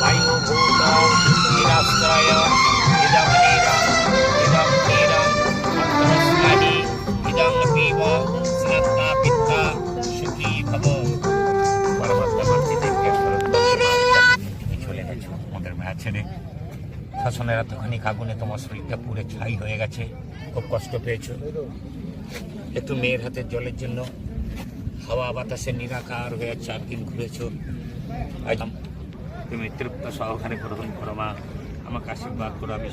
বায়ুভূত নিরাশ্রয় ইদং নীরং ইদং ক্ষীরং অন্তরস্নাহি ইদং পিব স্নাত্তা পিত্তা সুখী ভব। পরমাত্মা মাতৃদেবকে তুমি চলে গেছো আমাদের মায়া ছেড়ে। শাসনের এতখানি আগুনে তোমার শরীরটা পুরো ছাই হয়ে গেছে, খুব কষ্ট পেয়েছো। একটু মেয়ের হাতের জলের জন্য হাওয়া বাতাসে নিরাকার হয়ে 4 দিন ঘুরেছ। তুমি তৃপ্ত সহকারে গ্রহণ করো মা, আমাকে আশীর্বাদ করো। আমি